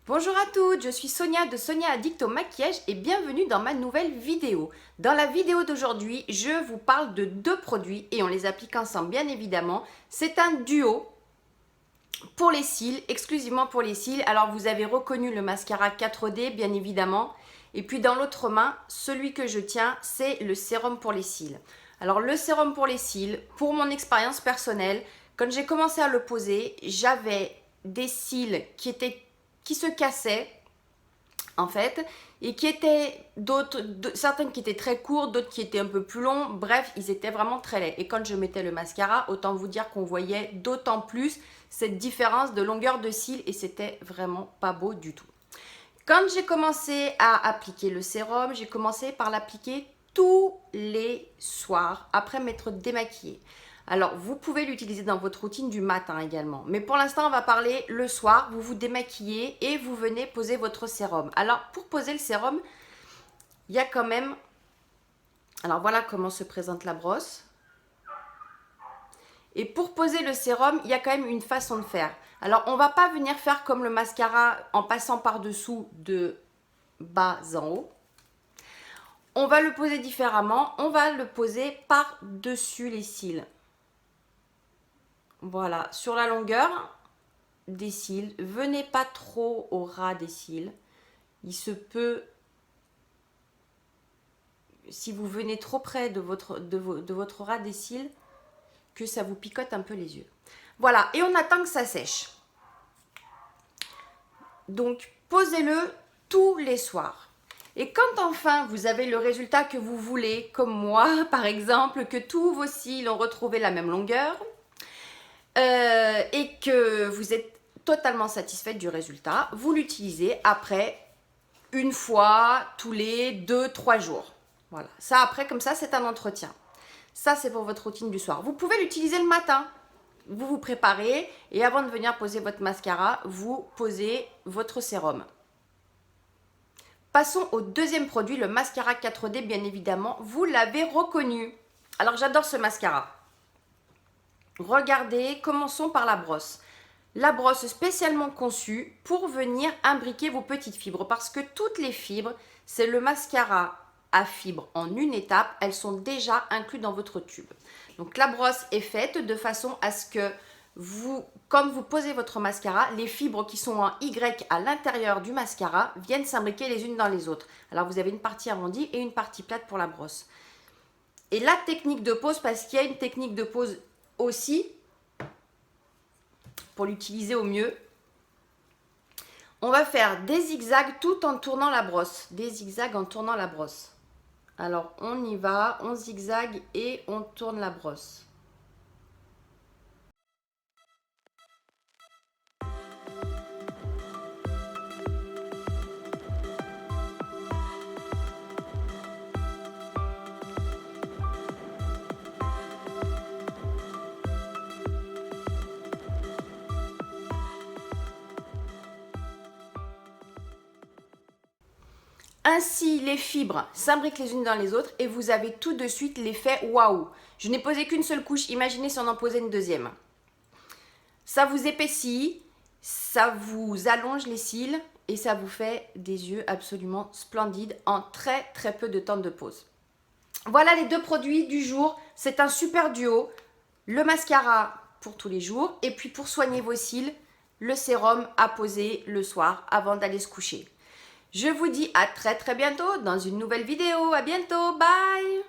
Bonjour à toutes, je suis Sonia de Sonia Addict au maquillage et bienvenue dans ma nouvelle vidéo. Dans la vidéo d'aujourd'hui, je vous parle de deux produits et on les applique ensemble bien évidemment. C'est un duo pour les cils, exclusivement pour les cils. Alors vous avez reconnu le mascara 4D bien évidemment. Et puis dans l'autre main, celui que je tiens, c'est le sérum pour les cils. Alors le sérum pour les cils, pour mon expérience personnelle, quand j'ai commencé à le poser, j'avais des cils qui se cassaient en fait et qui étaient certaines qui étaient très courtes, d'autres qui étaient un peu plus longs, bref ils étaient vraiment très laids et quand je mettais le mascara, autant vous dire qu'on voyait d'autant plus cette différence de longueur de cils et c'était vraiment pas beau du tout. Quand j'ai commencé à appliquer le sérum, j'ai commencé par l'appliquer tous les soirs après m'être démaquillée. Alors, vous pouvez l'utiliser dans votre routine du matin également. Mais pour l'instant, on va parler le soir. Vous vous démaquillez et vous venez poser votre sérum. Alors, pour poser le sérum, il y a quand même... Alors, voilà comment se présente la brosse. Et pour poser le sérum, il y a quand même une façon de faire. Alors, on ne va pas venir faire comme le mascara en passant par-dessous de bas en haut. On va le poser différemment. On va le poser par-dessus les cils. Voilà, sur la longueur des cils, venez pas trop au ras des cils. Il se peut, si vous venez trop près de votre ras des cils, que ça vous picote un peu les yeux. Voilà, et on attend que ça sèche. Donc, posez-le tous les soirs. Et quand enfin vous avez le résultat que vous voulez, comme moi par exemple, que tous vos cils ont retrouvé la même longueur, et que vous êtes totalement satisfaite du résultat, vous l'utilisez après une fois tous les 2-3 jours. Voilà, ça après comme ça c'est un entretien. Ça c'est pour votre routine du soir. Vous pouvez l'utiliser le matin. Vous vous préparez et avant de venir poser votre mascara, vous posez votre sérum. Passons au deuxième produit, le mascara 4D bien évidemment. Vous l'avez reconnu. Alors j'adore ce mascara. Regardez, commençons par la brosse. La brosse spécialement conçue pour venir imbriquer vos petites fibres parce que toutes les fibres, c'est le mascara à fibres en une étape, elles sont déjà incluses dans votre tube. Donc la brosse est faite de façon à ce que quand vous posez votre mascara, les fibres qui sont en Y à l'intérieur du mascara viennent s'imbriquer les unes dans les autres. Alors vous avez une partie arrondie et une partie plate pour la brosse. Et la technique de pose, parce qu'il y a une technique de pose aussi, pour l'utiliser au mieux, on va faire des zigzags tout en tournant la brosse. Des zigzags en tournant la brosse. Alors on y va, on zigzague et on tourne la brosse. Ainsi, les fibres s'imbriquent les unes dans les autres et vous avez tout de suite l'effet waouh. Je n'ai posé qu'une seule couche, imaginez si on en posait une deuxième. Ça vous épaissit, ça vous allonge les cils et ça vous fait des yeux absolument splendides en très très peu de temps de pose. Voilà les deux produits du jour, c'est un super duo. Le mascara pour tous les jours et puis pour soigner vos cils, le sérum à poser le soir avant d'aller se coucher. Je vous dis à très très bientôt dans une nouvelle vidéo. À bientôt, bye!